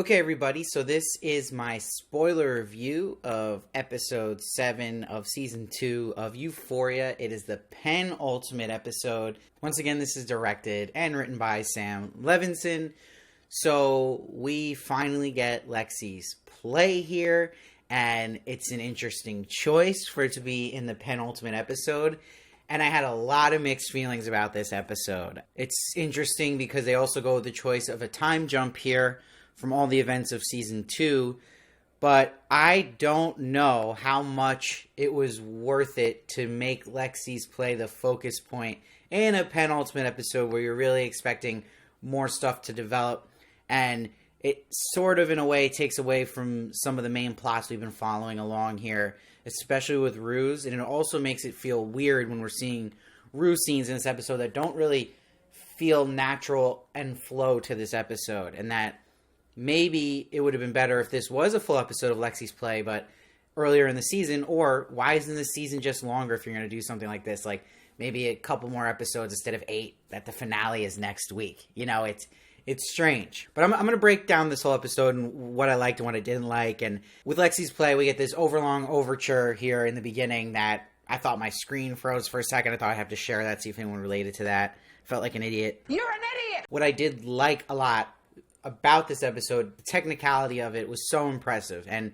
Okay, everybody, so this is my spoiler review of episode 7 of season 2 of Euphoria. It is the penultimate episode. Once again, this is directed and written by Sam Levinson. So we finally get Lexi's play here, and it's an interesting choice for it to be in the penultimate episode. And I had a lot of mixed feelings about this episode. It's interesting because they also go with the choice of a time jump here from all the events of season 2, but I don't know how much it was worth it to make Lexi's play the focus point in a penultimate episode where you're really expecting more stuff to develop, and it sort of in a way takes away from some of the main plots we've been following along here, especially with Rue's, and it also makes it feel weird when we're seeing Rue scenes in this episode that don't really feel natural and flow to this episode, and that maybe it would have been better if this was a full episode of Lexi's play, but earlier in the season, or why isn't the season just longer if you're going to do something like this? Like, maybe a couple more episodes instead of 8, that the finale is next week. You know, it's strange. But I'm going to break down this whole episode and what I liked and what I didn't like. And with Lexi's play, we get this overlong overture here in the beginning that I thought my screen froze for a second. I thought I'd have to share that, see if anyone related to that. Felt like an idiot. You're an idiot! What I did like a lot about this episode, the technicality of it was so impressive, and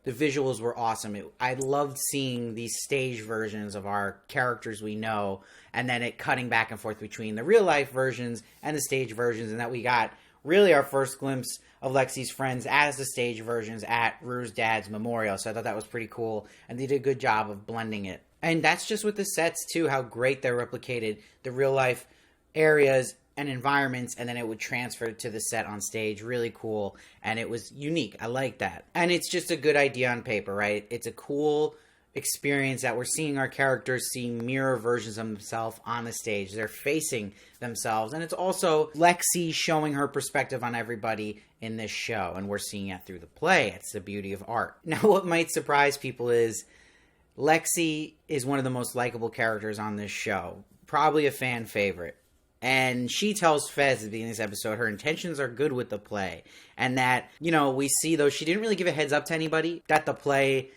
the visuals were awesome. I loved seeing these stage versions of our characters we know, and then it cutting back and forth between the real life versions and the stage versions, and that we got really our first glimpse of Lexi's friends as the stage versions at Rue's dad's memorial. So I thought that was pretty cool, and they did a good job of blending it. And that's just with the sets too, how great they replicated the real life areas and environments, and then it would transfer to the set on stage. Really cool, and it was unique. I like that. And it's just a good idea on paper, right? It's a cool experience that we're seeing our characters seeing mirror versions of themselves on the stage. They're facing themselves, and it's also Lexi showing her perspective on everybody in this show, and we're seeing it through the play. It's the beauty of art. Now, what might surprise people is Lexi is one of the most likable characters on this show. Probably a fan favorite. And she tells Fez at the beginning of this episode her intentions are good with the play. And that, you know, we see, though she didn't really give a heads up to anybody, that the play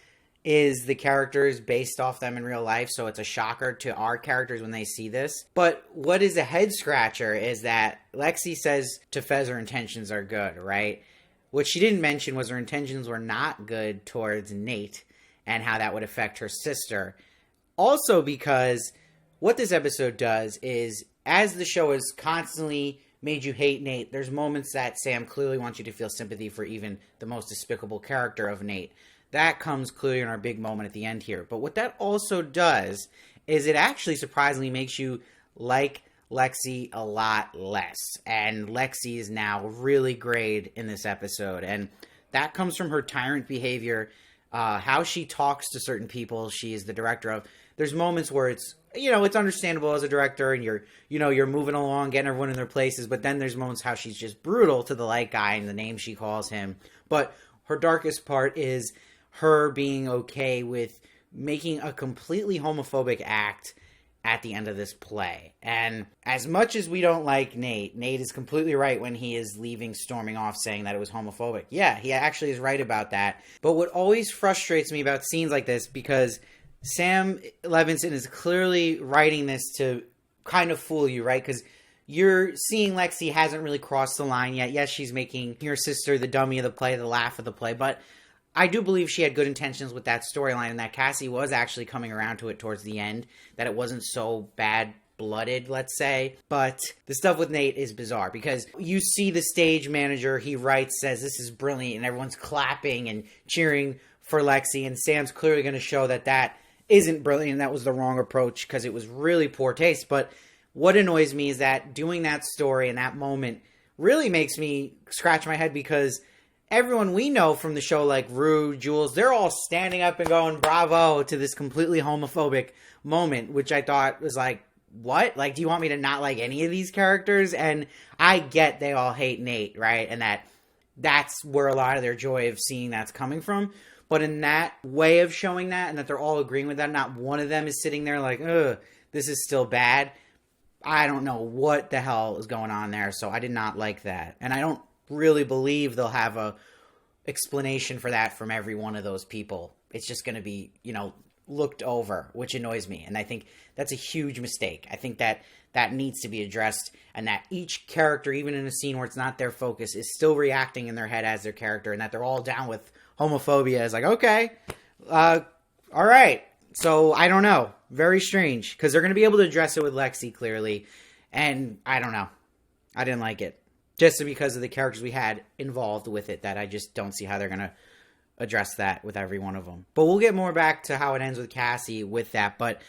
is the characters based off them in real life. So it's a shocker to our characters when they see this. But what is a head scratcher is that Lexi says to Fez her intentions are good, right? What she didn't mention was her intentions were not good towards Nate and how that would affect her sister. Also because what this episode does is, as the show has constantly made you hate Nate, there's moments that Sam clearly wants you to feel sympathy for even the most despicable character of Nate. That comes clearly in our big moment at the end here. But what that also does is it actually surprisingly makes you like Lexi a lot less. And Lexi is now really great in this episode. And that comes from her tyrant behavior, how she talks to certain people she is the director of. There's moments where it's understandable as a director and you're moving along, getting everyone in their places, but then there's moments how she's just brutal to the light guy and the name she calls him. But her darkest part is her being okay with making a completely homophobic act at the end of this play. And as much as we don't like Nate is completely right when he is leaving, storming off, saying that it was homophobic. Yeah, he actually is right about that. But what always frustrates me about scenes like this, because Sam Levinson is clearly writing this to kind of fool you, right? Because you're seeing Lexi hasn't really crossed the line yet. Yes, she's making your sister the dummy of the play, the laugh of the play, but I do believe she had good intentions with that storyline, and that Cassie was actually coming around to it towards the end, that it wasn't so bad-blooded, let's say. But the stuff with Nate is bizarre, because you see the stage manager, he writes, says, this is brilliant, and everyone's clapping and cheering for Lexi, and Sam's clearly going to show that isn't brilliant, and that was the wrong approach because it was really poor taste. But what annoys me is that doing that story in that moment really makes me scratch my head, because everyone we know from the show, like Rue, Jules, they're all standing up and going bravo to this completely homophobic moment, which I thought was like, what? Like, do you want me to not like any of these characters? And I get they all hate Nate, right? And that's where a lot of their joy of seeing that's coming from. But in that way of showing that, and that they're all agreeing with that, not one of them is sitting there like, ugh, this is still bad. I don't know what the hell is going on there, so I did not like that. And I don't really believe they'll have a explanation for that from every one of those people. It's just going to be, looked over, which annoys me. And I think that's a huge mistake. I think that needs to be addressed, and that each character, even in a scene where it's not their focus, is still reacting in their head as their character, and that they're all down with homophobia. Is like, okay, all right. So I don't know. Very strange, because they're going to be able to address it with Lexi clearly, and I don't know. I didn't like it. Just because of the characters we had involved with it, that I just don't see how they're going to address that with every one of them. But we'll get more back to how it ends with Cassie with that. But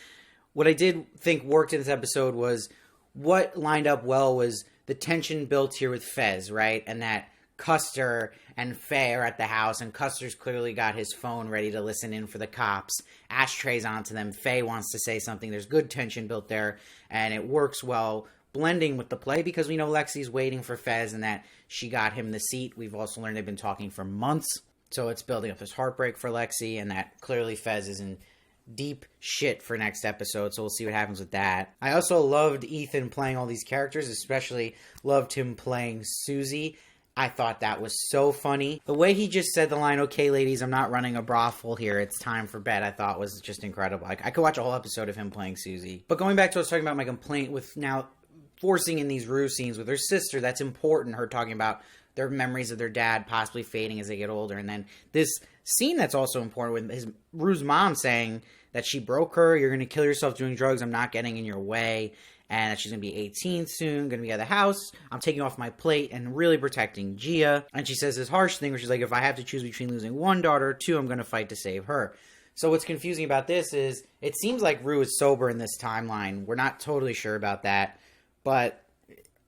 what I did think worked in this episode was what lined up well was the tension built here with Fez, right? And that Custer and Faye are at the house, and Custer's clearly got his phone ready to listen in for the cops. Ashtrays onto them. Faye wants to say something. There's good tension built there, and it works well blending with the play, because we know Lexi's waiting for Fez and that she got him the seat. We've also learned they've been talking for months, so it's building up this heartbreak for Lexi, and that clearly Fez is in deep shit for next episode, so we'll see what happens with that. I also loved Ethan playing all these characters, especially loved him playing Susie. I thought that was so funny. The way he just said the line, "Okay, ladies, I'm not running a brothel here. It's time for bed," I thought was just incredible. I could watch a whole episode of him playing Susie. But going back to what I was talking about, my complaint with now forcing in these Rue scenes with her sister, that's important, her talking about their memories of their dad possibly fading as they get older. And then this scene that's also important with Rue's mom saying that she broke her, "You're going to kill yourself doing drugs, I'm not getting in your way," and that she's going to be 18 soon, going to be out of the house, "I'm taking off my plate," and really protecting Gia. And she says this harsh thing where she's like, "If I have to choose between losing one daughter or two, I'm going to fight to save her." So what's confusing about this is it seems like Rue is sober in this timeline. We're not totally sure about that, but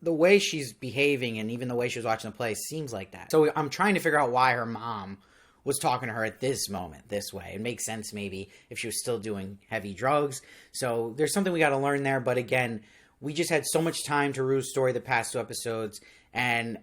the way she's behaving and even the way she was watching the play seems like that. So I'm trying to figure out why her mom was talking to her at this moment this way. It makes sense maybe if she was still doing heavy drugs. So there's something we got to learn there. But again, we just had so much time to Rue's story the past two episodes, and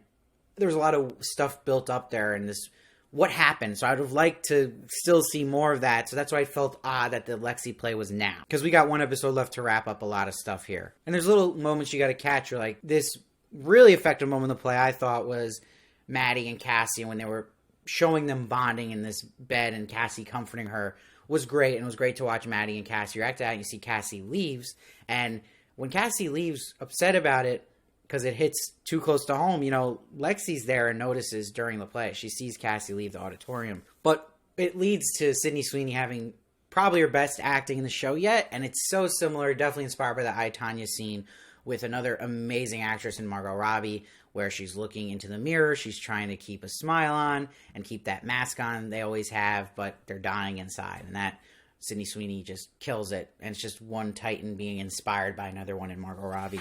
there's a lot of stuff built up there and this what happened. So I would have liked to still see more of that. So that's why I felt odd that the Lexi play was now, because we got one episode left to wrap up a lot of stuff here. And there's little moments you got to catch. You're like, this really effective moment in the play I thought was Maddy and Cassie, when they were showing them bonding in this bed and Cassie comforting her was great. And it was great to watch Maddy and Cassie react to that. And you see Cassie leaves, and when Cassie leaves upset about it, because it hits too close to home, Lexi's there and notices during the play. She sees Cassie leave the auditorium. But it leads to Sydney Sweeney having probably her best acting in the show yet. And it's so similar, definitely inspired by the I, Tonya scene with another amazing actress in Margot Robbie, where she's looking into the mirror. She's trying to keep a smile on and keep that mask on they always have, but they're dying inside. And that Sydney Sweeney just kills it. And it's just one Titan being inspired by another one in Margot Robbie.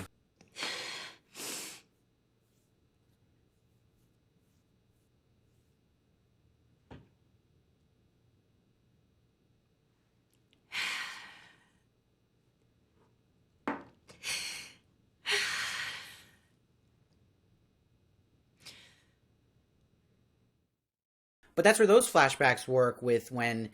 But that's where those flashbacks work with when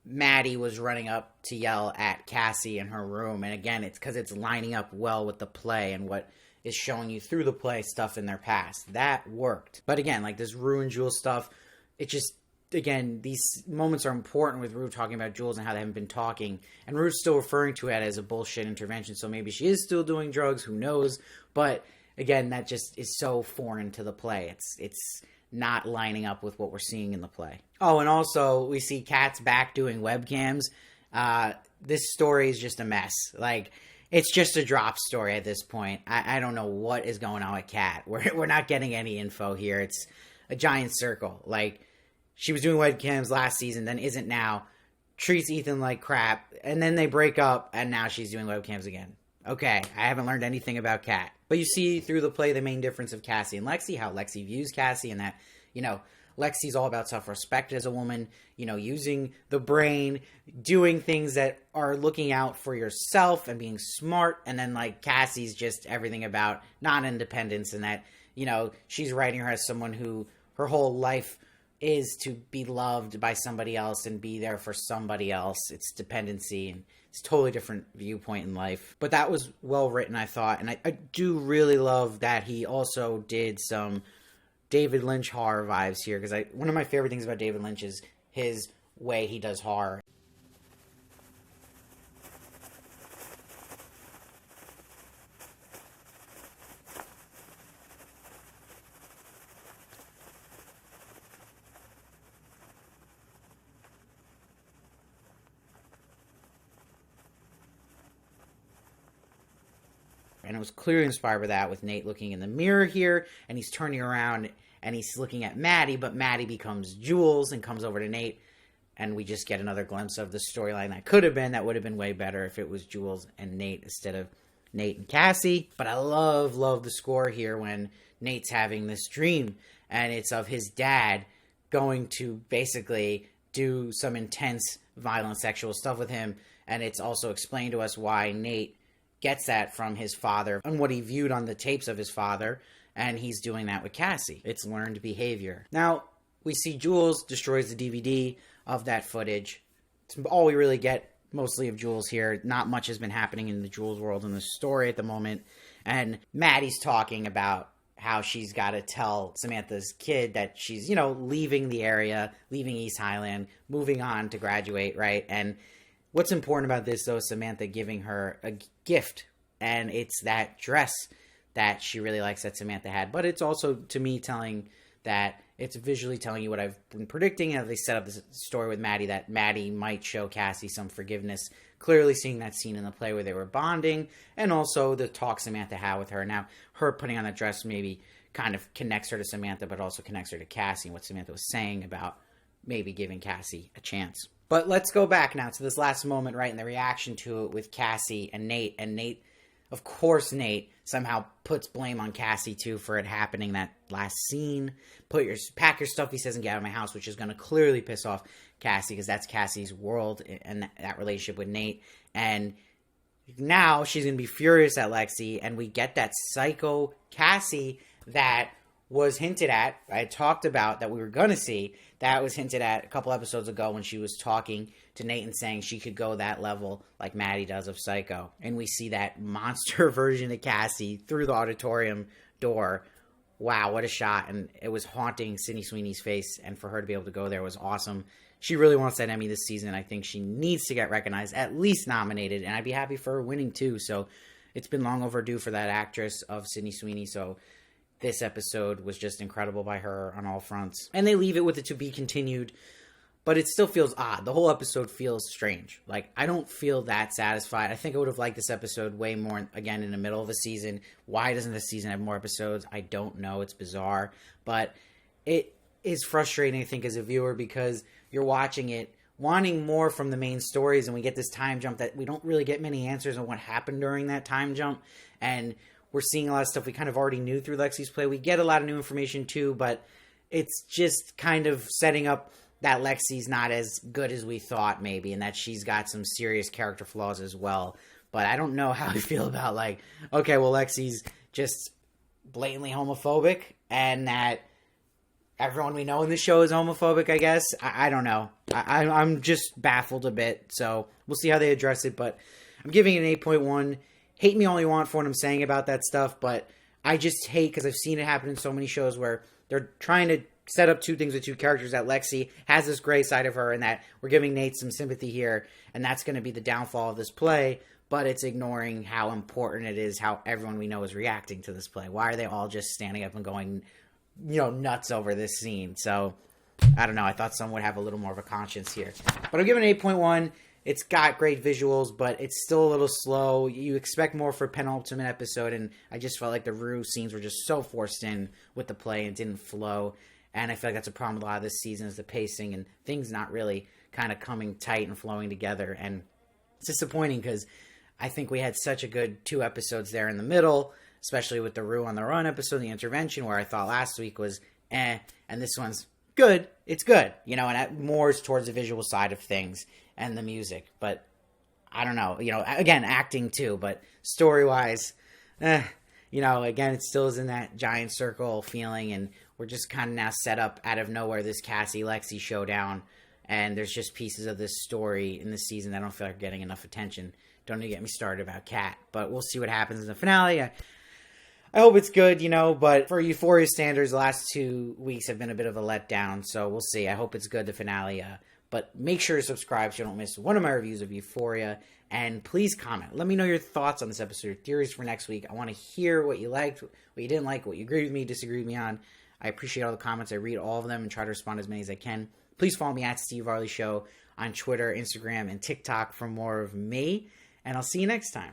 Maddy was running up to yell at Cassie in her room. And again, it's because it's lining up well with the play and what is showing you through the play stuff in their past. That worked. But again, like this Rue and Jules stuff, it just, again, these moments are important with Rue talking about Jules and how they haven't been talking. And Rue's still referring to it as a bullshit intervention. So maybe she is still doing drugs. Who knows? But again, that just is so foreign to the play. It's not lining up with what we're seeing in the play. Oh, and also we see Kat's back doing webcams. This story is just a mess. Like, it's just a drop story at this point. I don't know what is going on with Kat. We're not getting any info here. It's a giant circle. Like, she was doing webcams last season, then isn't now, treats Ethan like crap, and then they break up, and now she's doing webcams again. Okay, I haven't learned anything about Kat. But you see through the play the main difference of Cassie and Lexi, how Lexi views Cassie, and that, Lexi's all about self-respect as a woman, using the brain, doing things that are looking out for yourself and being smart. And then, Cassie's just everything about non-independence, and that, she's writing her as someone who her whole life is to be loved by somebody else and be there for somebody else. It's dependency, and it's a totally different viewpoint in life. But that was well written, I thought. And I do really love that he also did some David Lynch horror vibes here, because one of my favorite things about David Lynch is his way he does horror. And it was clearly inspired by that, with Nate looking in the mirror here, and he's turning around and he's looking at Maddy, but Maddy becomes Jules and comes over to Nate, and we just get another glimpse of the storyline that would have been way better if it was Jules and Nate instead of Nate and Cassie. But I love the score here when Nate's having this dream, and it's of his dad going to basically do some intense, violent sexual stuff with him, and it's also explained to us why Nate gets that from his father and what he viewed on the tapes of his father, and he's doing that with Cassie. It's learned behavior. Now, we see Jules destroys the DVD of that footage. It's all we really get mostly of Jules here. Not much has been happening in the Jules world in the story at the moment, and Maddy's talking about how she's got to tell Samantha's kid that she's, leaving the area, leaving East Highland, moving on to graduate, right? And what's important about this, though, is Samantha giving her a gift, and it's that dress that she really likes that Samantha had. But it's also, to me, it's visually telling you what I've been predicting, and they set up this story with Maddy, that Maddy might show Cassie some forgiveness, clearly seeing that scene in the play where they were bonding, and also the talk Samantha had with her. Now, her putting on that dress maybe kind of connects her to Samantha, but also connects her to Cassie, and what Samantha was saying about maybe giving Cassie a chance. But let's go back now to this last moment, right, and the reaction to it with Cassie and Nate. And Nate, of course, Nate somehow puts blame on Cassie, too, for it happening that last scene. Pack your stuff, he says, and get out of my house, which is going to clearly piss off Cassie, because that's Cassie's world and that relationship with Nate. And now she's going to be furious at Lexi, and we get that psycho Cassie that was hinted at, I talked about, that we were going to see. That was hinted at a couple episodes ago when she was talking to Nate and saying she could go that level like Maddy does of Psycho. And we see that monster version of Cassie through the auditorium door. Wow, what a shot. And it was haunting Sydney Sweeney's face, and for her to be able to go there was awesome. She really wants that Emmy this season. I think she needs to get recognized, at least nominated, and I'd be happy for her winning too. So it's been long overdue for that actress of Sydney Sweeney, so this episode was just incredible by her on all fronts. And they leave it with it to be continued, but it still feels odd. The whole episode feels strange. Like, I don't feel that satisfied. I think I would have liked this episode way more, again, in the middle of the season. Why doesn't this season have more episodes? I don't know. It's bizarre. But it is frustrating, I think, as a viewer, because you're watching it wanting more from the main stories, and we get this time jump that we don't really get many answers on what happened during that time jump. And we're seeing a lot of stuff we kind of already knew through Lexi's play. We get a lot of new information too, but it's just kind of setting up that Lexi's not as good as we thought maybe, and that she's got some serious character flaws as well. But I don't know how I feel about, like, okay, well, Lexi's just blatantly homophobic, and that everyone we know in the show is homophobic, I guess. I don't know. I'm just baffled a bit, so we'll see how they address it, but I'm giving it an 8.1. Hate me all you want for what I'm saying about that stuff, but I just hate, because I've seen it happen in so many shows where they're trying to set up two things with two characters, that Lexi has this gray side of her, and that we're giving Nate some sympathy here, and that's going to be the downfall of this play, but it's ignoring how important it is, how everyone we know is reacting to this play. Why are they all just standing up and going, nuts over this scene? So, I don't know. I thought someone would have a little more of a conscience here. But I'm giving it 8.1. It's got great visuals, but it's still a little slow. You expect more for a penultimate episode, and I just felt like the Rue scenes were just so forced in with the play and didn't flow. And I feel like that's a problem with a lot of this season, is the pacing and things not really kind of coming tight and flowing together. And it's disappointing, because I think we had such a good 2 episodes there in the middle, especially with the Rue on the Run episode, the intervention, where I thought last week was and this one's good. It's good, and more is towards the visual side of things and the music. But I don't know, again, acting too, but story-wise, again, it still is in that giant circle feeling, and we're just kind of now set up out of nowhere, this Cassie-Lexi showdown, and there's just pieces of this story in this season that I don't feel like are getting enough attention. Don't need to get me started about Kat, but we'll see what happens in the finale. I hope it's good, but for Euphoria standards, the last 2 weeks have been a bit of a letdown, so we'll see. I hope it's good, the finale. But make sure to subscribe so you don't miss one of my reviews of Euphoria. And please comment. Let me know your thoughts on this episode, your theories for next week. I want to hear what you liked, what you didn't like, what you agreed with me, disagreed with me on. I appreciate all the comments. I read all of them and try to respond as many as I can. Please follow me at Steve Varley Show on Twitter, Instagram, and TikTok for more of me. And I'll see you next time.